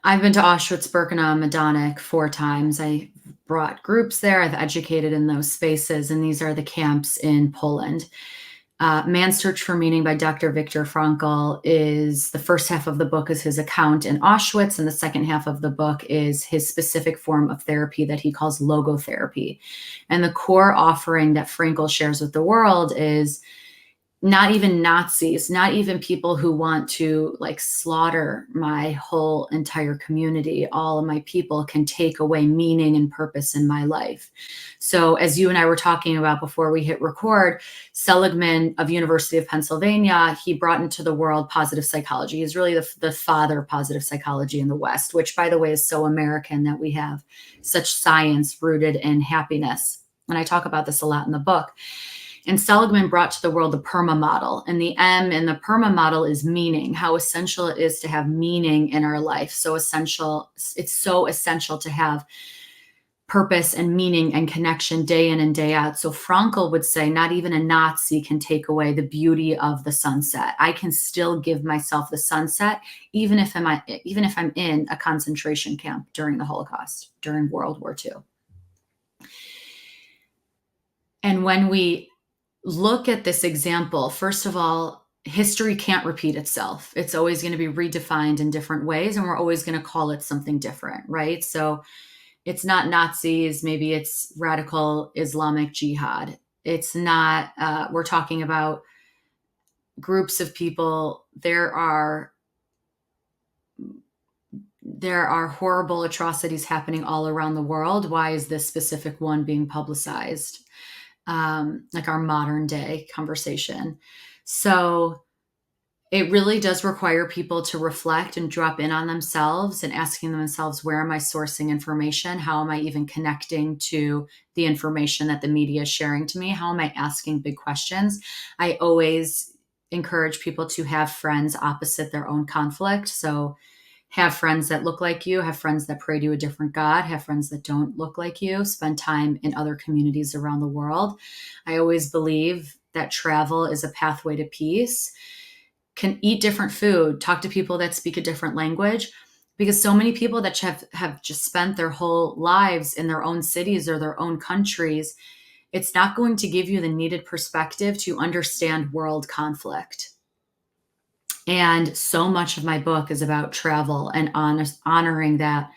I've been to Auschwitz, Birkenau, Majdanek 4 times. I brought groups there. I've educated in those spaces, and these are the camps in Poland. Man's Search for Meaning by Dr. Viktor Frankl is the first half of the book is his account in Auschwitz, and the second half of the book is his specific form of therapy that he calls logotherapy. And the core offering that Frankl shares with the world is not even Nazis, not even people who want to like slaughter my whole entire community, all of my people can take away meaning and purpose in my life. So as you and I were talking about before we hit record, Seligman of University of Pennsylvania, he brought into the world positive psychology. He's really the father of positive psychology in the West, which by the way is so American that we have such science rooted in happiness. And I talk about this a lot in the book. And Seligman brought to the world the PERMA model. And the M in the PERMA model is meaning, how essential it is to have meaning in our life. So essential, it's so essential to have purpose and meaning and connection day in and day out. So Frankl would say, not even a Nazi can take away the beauty of the sunset. I can still give myself the sunset, even if I'm in a concentration camp during the Holocaust, during World War II. And when we look at this example, first of all, history can't repeat itself. It's always going to be redefined in different ways, and we're always going to call it something different, right? So it's not Nazis, maybe it's radical Islamic jihad. It's not, we're talking about groups of people. There are horrible atrocities happening all around the world. Why is this specific one being publicized? Like our modern day conversation. So it really does require people to reflect and drop in on themselves and asking themselves, where am I sourcing information? How am I even connecting to the information that the media is sharing to me? How am I asking big questions? I always encourage people to have friends opposite their own conflict. So have friends that look like you, have friends that pray to a different God, have friends that don't look like you, spend time in other communities around the world. I always believe that travel is a pathway to peace. Can eat different food, talk to people that speak a different language, because so many people that have just spent their whole lives in their own cities or their own countries, it's not going to give you the needed perspective to understand world conflict. And so much of my book is about travel and honoring that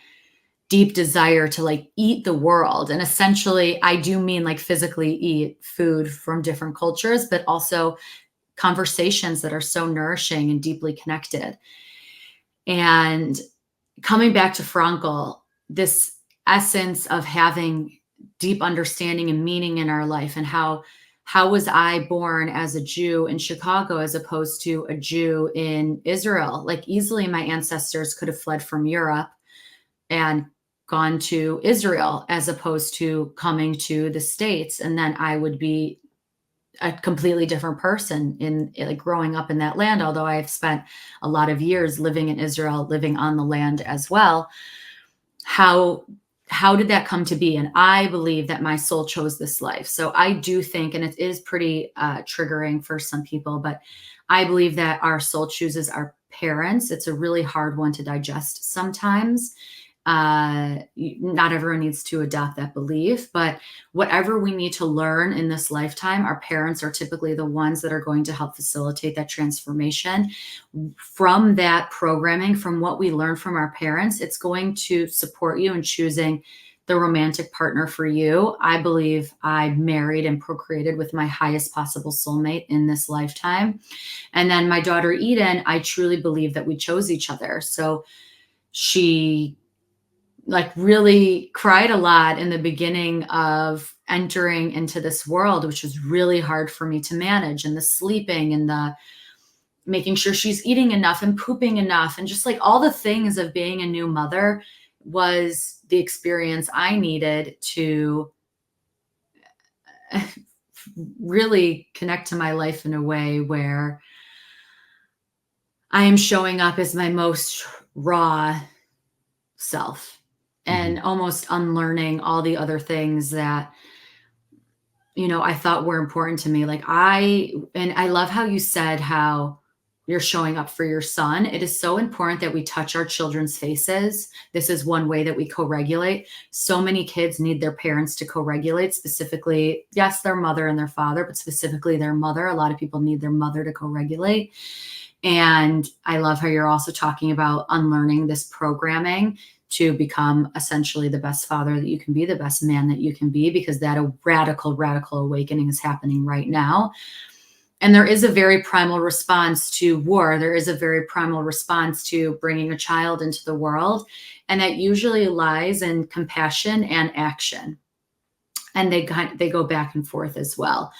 deep desire to like eat the world. And essentially, I do mean like physically eat food from different cultures, but also conversations that are so nourishing and deeply connected. And coming back to Frankl, this essence of having deep understanding and meaning in our life, and how was I born as a Jew in Chicago as opposed to a Jew in Israel? Like easily my ancestors could have fled from Europe and gone to Israel as opposed to coming to the States. And then I would be a completely different person in like growing up in that land. Although I've spent a lot of years living in Israel, living on the land as well. How how did that come to be? And I believe that my soul chose this life. So I do think, and it is pretty triggering for some people, but I believe that our soul chooses our parents. It's a really hard one to digest sometimes. Not everyone needs to adopt that belief, but whatever we need to learn in this lifetime, our parents are typically the ones that are going to help facilitate that transformation. From that programming, from what we learn from our parents, it's going to support you in choosing the romantic partner for you. I believe I married and procreated with my highest possible soulmate in this lifetime. And then my daughter Eden, I truly believe that we chose each other. So she like really cried a lot in the beginning of entering into this world, which was really hard for me to manage, and the sleeping and the making sure she's eating enough and pooping enough and just like all the things of being a new mother was the experience I needed to really connect to my life in a way where I am showing up as my most raw self Hmm. and almost unlearning all the other things that I thought were important to me. And I love how you said how you're showing up for your son. It is so important that we touch our children's faces. This is one way that we co-regulate. So many kids need their parents to co-regulate, specifically, yes, their mother and their father, but specifically their mother. A lot of people need their mother to co-regulate. And I love how you're also talking about unlearning this programming to become essentially the best father that you can be, the best man that you can be, because that a radical, radical awakening is happening right now. And there is a very primal response to war. There is a very primal response to bringing a child into the world. And that usually lies in compassion and action. And they go back and forth as well.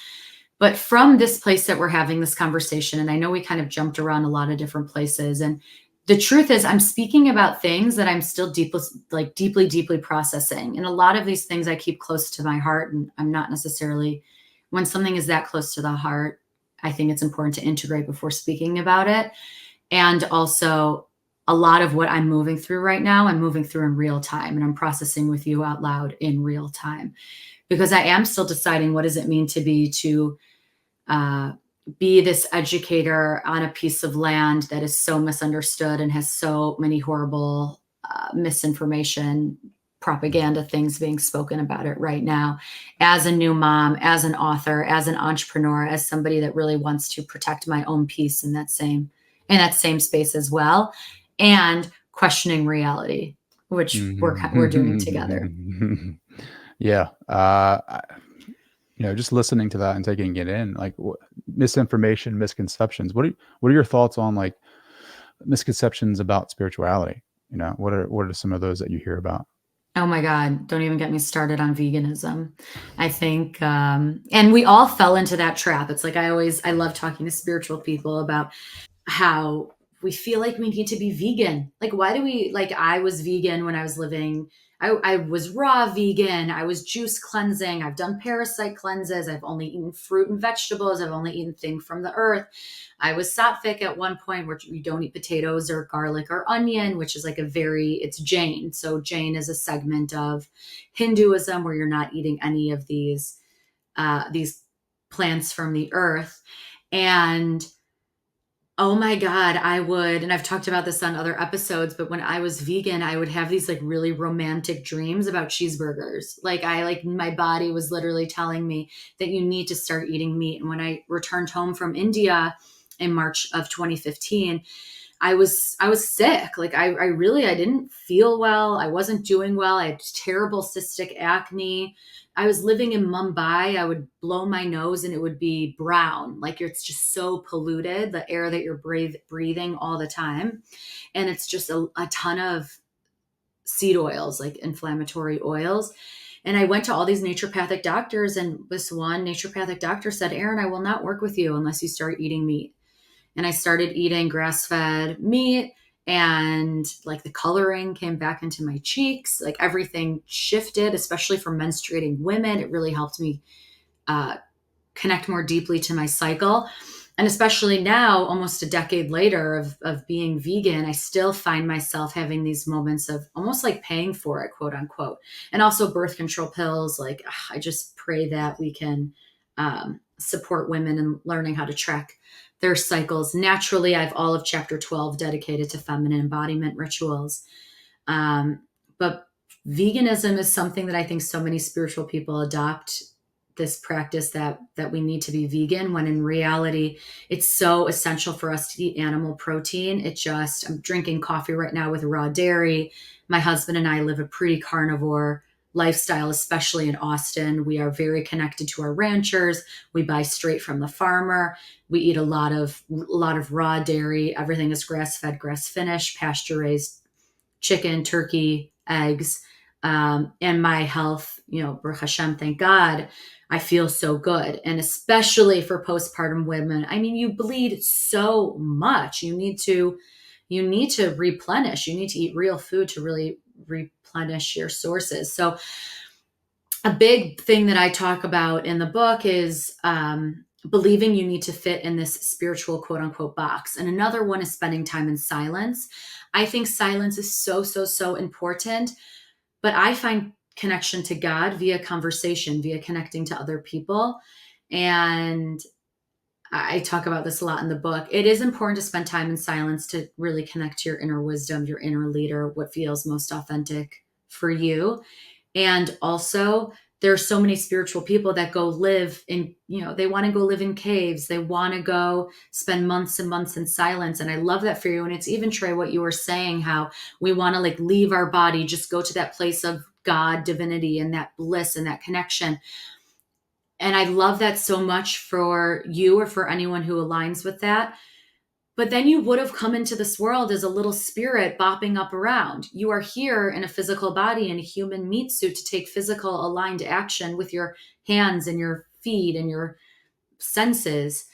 But from this place that we're having this conversation, and I know we kind of jumped around a lot of different places, and the truth is, I'm speaking about things that I'm still deeply, deeply processing. And a lot of these things I keep close to my heart, and I'm not necessarily, when something is that close to the heart, I think it's important to integrate before speaking about it. And also, a lot of what I'm moving through right now, I'm moving through in real time, and I'm processing with you out loud in real time because I am still deciding what does it mean uh, be this educator on a piece of land that is so misunderstood and has so many horrible misinformation, propaganda things being spoken about it right now. As a new mom, as an author, as an entrepreneur, as somebody that really wants to protect my own peace in that same space as well, and questioning reality, which we're doing together. Yeah. Just listening to that and taking it in, like misinformation, misconceptions. What are your thoughts on like misconceptions about spirituality? What are some of those that you hear about? Oh my God, don't even get me started on veganism. I think, and we all fell into that trap. It's like I love talking to spiritual people about how we feel like we need to be vegan. Like, why do we, like, I was vegan when I was living, I was raw vegan. I was juice cleansing. I've done parasite cleanses. I've only eaten fruit and vegetables. I've only eaten things from the earth. I was sattvic at one point where you don't eat potatoes or garlic or onion, which is like it's Jain. So Jain is a segment of Hinduism where you're not eating any of these plants from the earth. And oh my God, and I've talked about this on other episodes, but when I was vegan, I would have these like really romantic dreams about cheeseburgers. My body was literally telling me that you need to start eating meat. And when I returned home from India in March of 2015, I was sick. Like I didn't feel well. I wasn't doing well. I had terrible cystic acne. I was living in Mumbai. I would blow my nose and it would be brown. Like it's just so polluted, the air that you're breathing all the time. And it's just a ton of seed oils, like inflammatory oils. And I went to all these naturopathic doctors, and this one naturopathic doctor said, Erin, I will not work with you unless you start eating meat. And I started eating grass-fed meat, and like the coloring came back into my cheeks, like everything shifted, especially for menstruating women. It really helped me uh, connect more deeply to my cycle. And especially now, almost a decade later of being vegan, I still find myself having these moments of almost like paying for it, quote unquote. And also birth control pills. Like, I just pray that we can support women in learning how to track their cycles naturally. I have all of chapter 12 dedicated to feminine embodiment rituals. But veganism is something that I think so many spiritual people adopt this practice that we need to be vegan, when in reality it's so essential for us to eat animal protein. I'm drinking coffee right now with raw dairy. My husband and I live a pretty carnivore lifestyle, especially in Austin. We are very connected to our ranchers. We buy straight from the farmer. We eat a lot of raw dairy. Everything is grass fed, grass finished, pasture raised chicken, turkey, eggs. And my health, Baruch Hashem, thank God, I feel so good. And especially for postpartum women, I mean, you bleed so much. You need to replenish. You need to eat real food to really replenish your sources. So a big thing that I talk about in the book is believing you need to fit in this spiritual quote unquote box. And another one is spending time in silence. I think silence is so, so, so important, but I find connection to God via conversation, via connecting to other people. And I talk about this a lot in the book. It is important to spend time in silence to really connect to your inner wisdom, your inner leader, what feels most authentic for you. And also, there are so many spiritual people that go live in, they want to go live in caves. They want to go spend months and months in silence. And I love that for you. And it's even, Trey, what you were saying, how we want to like leave our body, just go to that place of God, divinity, and that bliss and that connection. And I love that so much for you or for anyone who aligns with that. But then you would have come into this world as a little spirit bopping up around. You are here in a physical body in a human meat suit to take physical aligned action with your hands and your feet and your senses.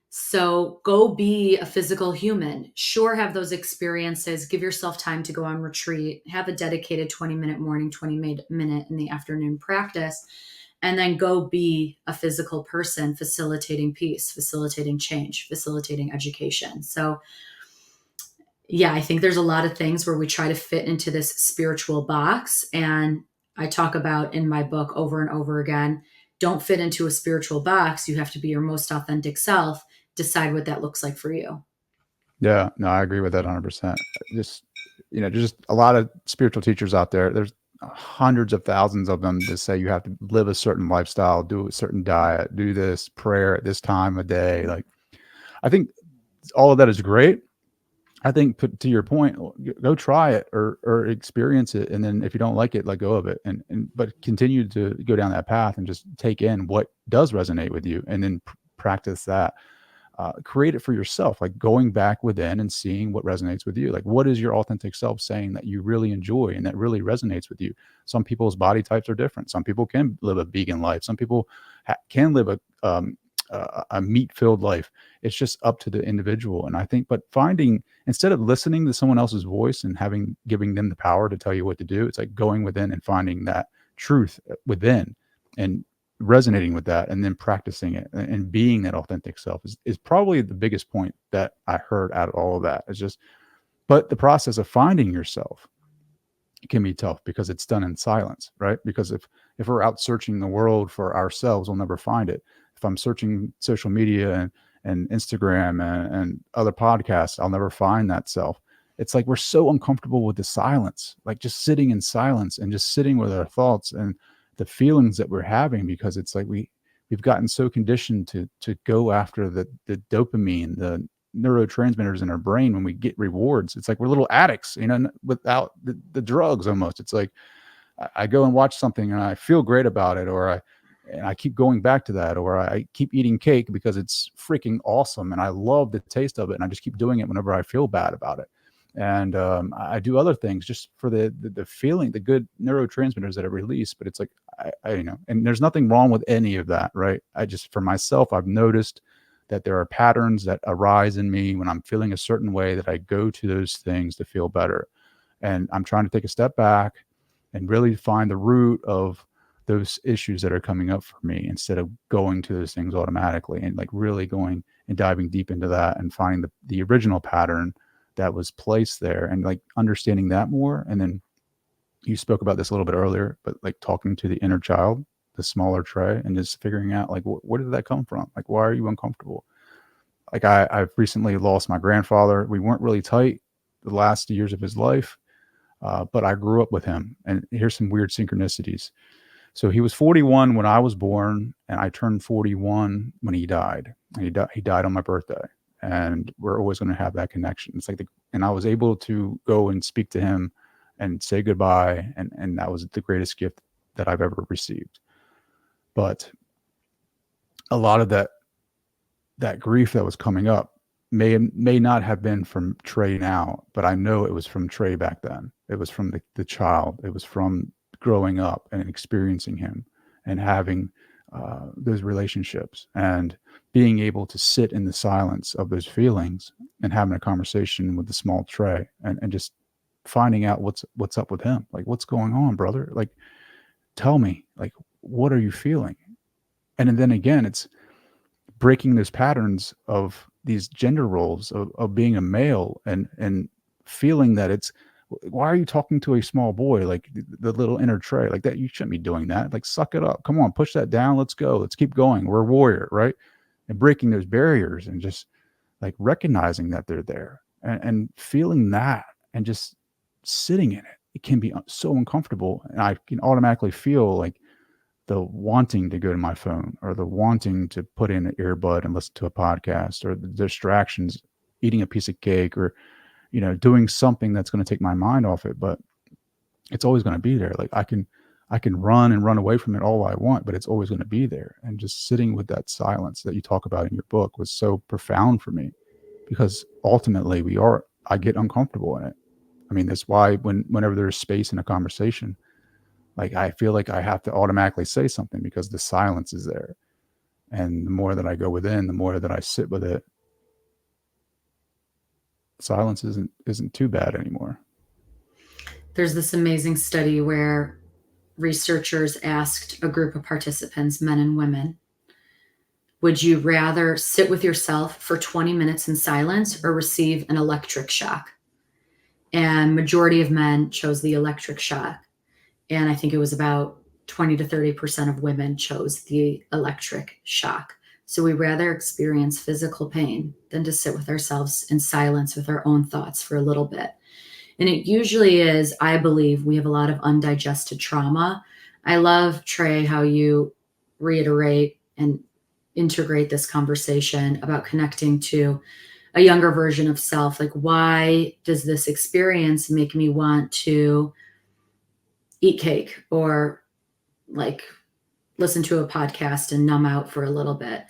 So go be a physical human. Sure, have those experiences. Give yourself time to go on retreat. Have a dedicated 20-minute morning, 20-minute in the afternoon practice. And then go be a physical person, facilitating peace, facilitating change, facilitating education. So yeah, I think there's a lot of things where we try to fit into this spiritual box. And I talk about in my book over and over again, don't fit into a spiritual box. You have to be your most authentic self. Decide what that looks like for you. Yeah, no, I agree with that 100%. Just, there's just a lot of spiritual teachers out there. There's hundreds of thousands of them that say you have to live a certain lifestyle, do a certain diet, do this prayer at this time of day. Like, I think all of that is great. I think, to your point, go try it or experience it, and then if you don't like it, let go of it, and but continue to go down that path and just take in what does resonate with you, and then practice that. Create it for yourself, like going back within and seeing what resonates with you. Like, what is your authentic self saying that you really enjoy and that really resonates with you? Some people's body types are different. Some people can live a vegan life. Some people can live a meat-filled life. It's just up to the individual. And I think, but finding, instead of listening to someone else's voice and giving them the power to tell you what to do, it's like going within and finding that truth within and resonating with that, and then practicing it and being that authentic self is probably the biggest point that I heard out of all of that. It's just, but the process of finding yourself can be tough because it's done in silence, right? Because if we're out searching the world for ourselves, we'll never find it. If I'm searching social media and Instagram and other podcasts, I'll never find that self. It's like we're so uncomfortable with the silence, like just sitting in silence and just sitting with our thoughts and the feelings that we're having, because it's like we've gotten so conditioned to go after the dopamine, the neurotransmitters in our brain when we get rewards. It's like we're little addicts, without the drugs almost. It's like I go and watch something and I feel great about it, or I keep going back to that, or I keep eating cake because it's freaking awesome and I love the taste of it, and I just keep doing it whenever I feel bad about it. And I do other things just for the feeling, the good neurotransmitters that I release. But it's like and there's nothing wrong with any of that, right? I just, for myself, I've noticed that there are patterns that arise in me when I'm feeling a certain way, that I go to those things to feel better. And I'm trying to take a step back and really find the root of those issues that are coming up for me instead of going to those things automatically, and like really going and diving deep into that and finding the original pattern that was placed there, and like understanding that more. And then you spoke about this a little bit earlier, but like talking to the inner child, the smaller Trey, and just figuring out like where did that come from? Like, why are you uncomfortable? Like I've recently lost my grandfather. We weren't really tight the last years of his life, but I grew up with him. And here's some weird synchronicities. So he was 41 when I was born, and I turned 41 when he died. And he died on my birthday, and we're always going to have that connection. It's like and I was able to go and speak to him and say goodbye, and that was the greatest gift that I've ever received. But a lot of that grief that was coming up may not have been from Trey now, but I know it was from Trey back then. It was from the child. It was from growing up and experiencing him and having those relationships and being able to sit in the silence of those feelings and having a conversation with the small Trey, and just finding out what's up with him. Like, what's going on, brother? Like, tell me, like, what are you feeling? And then again, it's breaking those patterns of these gender roles of being a male, and feeling that it's, why are you talking to a small boy, like the little inner Trey, like that? You shouldn't be doing that. Like, suck it up, come on, push that down, let's go, let's keep going, we're a warrior, right? And breaking those barriers, and just like recognizing that they're there, and feeling that, and just sitting in it. It can be so uncomfortable, and I can automatically feel like the wanting to go to my phone, or the wanting to put in an earbud and listen to a podcast, or the distractions, eating a piece of cake, or doing something that's going to take my mind off it. But it's always going to be there. Like, I can run and run away from it all I want, but it's always going to be there. And just sitting with that silence that you talk about in your book was so profound for me, because ultimately I get uncomfortable in it. I mean, that's why whenever there's space in a conversation, like, I feel like I have to automatically say something because the silence is there. And the more that I go within, the more that I sit with it, silence isn't too bad anymore. There's this amazing study where researchers asked a group of participants, men and women, would you rather sit with yourself for 20 minutes in silence or receive an electric shock? And majority of men chose the electric shock. And I think it was about 20 to 30% of women chose the electric shock. So we rather experience physical pain than to sit with ourselves in silence with our own thoughts for a little bit. And it usually is, I believe, we have a lot of undigested trauma. I love, Trey, how you reiterate and integrate this conversation about connecting to a younger version of self. Like, why does this experience make me want to eat cake or like listen to a podcast and numb out for a little bit?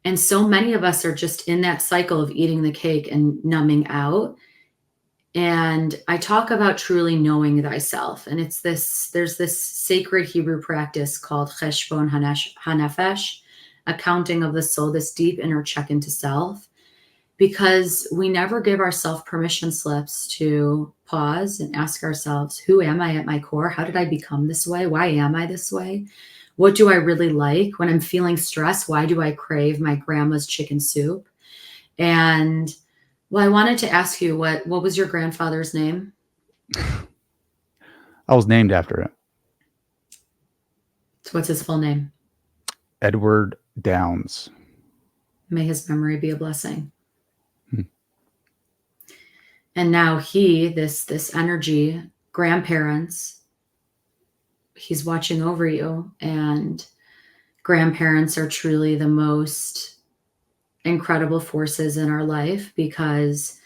And so many of us are just in that cycle of eating the cake and numbing out. And I talk about truly knowing thyself. And there's this sacred Hebrew practice called cheshbon hanefesh, accounting of the soul, this deep inner check into self, because we never give ourselves permission slips to pause and ask ourselves, who am I at my core? How did I become this way? Why am I this way? What do I really like? When I'm feeling stressed, why do I crave my grandma's chicken soup? And well, I wanted to ask you, what was your grandfather's name? I was named after it. So what's his full name? Edward Downs. May his memory be a blessing. Hmm. And now this energy, grandparents, he's watching over you. And grandparents are truly the most incredible forces in our life because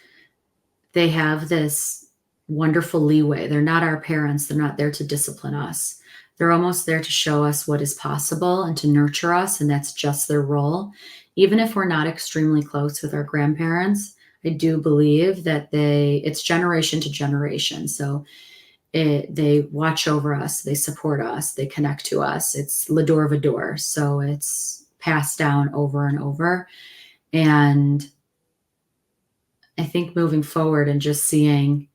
they have this wonderful leeway. They're not our parents. They're not there to discipline us. They're almost there to show us what is possible and to nurture us. And that's just their role. Even if we're not extremely close with our grandparents, I do believe that it's generation to generation. So they watch over us, they support us, they connect to us. It's Lador Vador. So it's passed down over and over. And I think moving forward and just seeing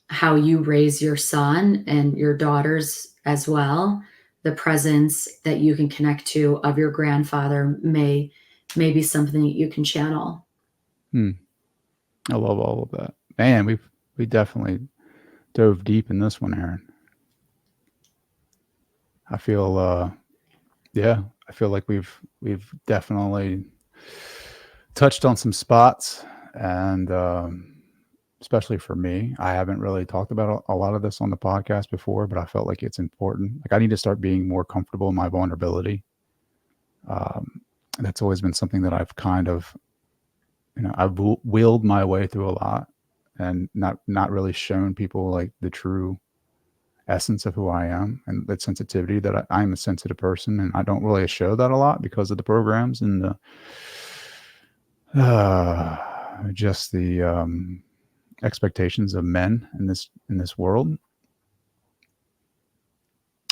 how you raise your son and your daughters as well, the presence that you can connect to of your grandfather may be something that you can channel. Hmm. I love all of that. Man, we definitely dove deep in this one, Erin. I feel yeah, I feel like we've definitely touched on some spots, and especially for me, I haven't really talked about a lot of this on the podcast before, but I felt like it's important. Like I need to start being more comfortable in my vulnerability. Um, that's always been something that I've kind of, I've willed my way through a lot, and not really shown people like the true essence of who I am and that sensitivity that I'm a sensitive person, and I don't really show that a lot because of the programs and just the expectations of men in this world,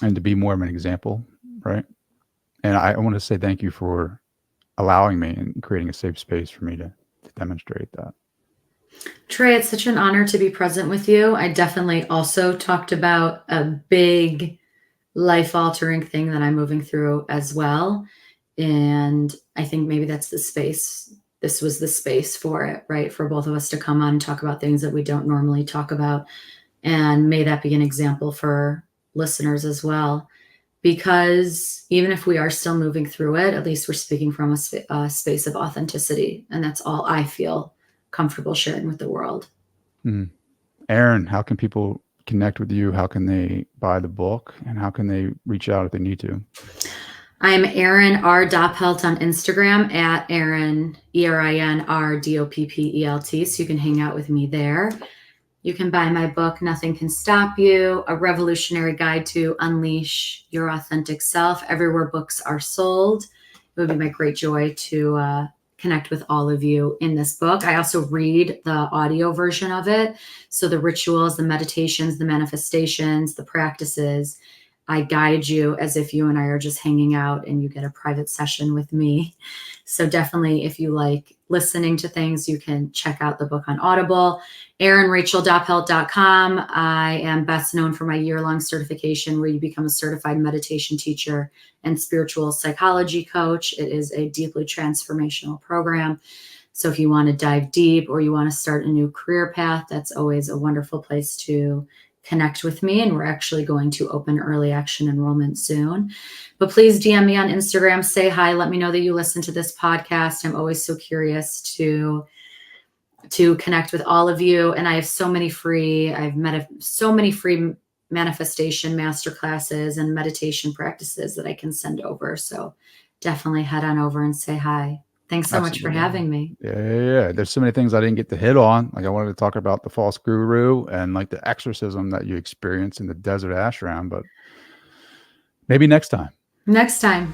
and to be more of an example, right? And I want to say thank you for allowing me and creating a safe space for me to demonstrate that. Trey, it's such an honor to be present with you. I definitely also talked about a big life altering thing that I'm moving through as well. And I think maybe that's the space. This was the space for it, right? For both of us to come on and talk about things that we don't normally talk about. And may that be an example for listeners as well. Because even if we are still moving through it, at least we're speaking from a space of authenticity. And that's all I feel comfortable sharing with the world. Mm. Erin, how can people connect with you? How can they buy the book, and how can they reach out if they need to? I'm Erin R. Doppelt on Instagram at Erin, ERINRDOPPELT. So you can hang out with me there. You can buy my book, Nothing Can Stop You, A Revolutionary Guide to Unleash Your Authentic Self, everywhere books are sold. It would be my great joy to connect with all of you in this book. I also read the audio version of it. So the rituals, the meditations, the manifestations, the practices, I guide you as if you and I are just hanging out and you get a private session with me. So definitely, if you like listening to things, you can check out the book on Audible. ErinRachelDoppelt.com. I am best known for my year-long certification where you become a certified meditation teacher and spiritual psychology coach. It is a deeply transformational program. So if you want to dive deep or you want to start a new career path, that's always a wonderful place to connect with me. And we're actually going to open early action enrollment soon. But please DM me on Instagram, say hi, let me know that you listen to this podcast. I'm always so curious to connect with all of you. And I have so many free manifestation masterclasses and meditation practices that I can send over. So definitely head on over and say hi. Thanks so much for Absolutely. having me. Yeah. There's so many things I didn't get to hit on. Like I wanted to talk about the false guru and like the exorcism that you experienced in the desert ashram, but maybe next time. Next time.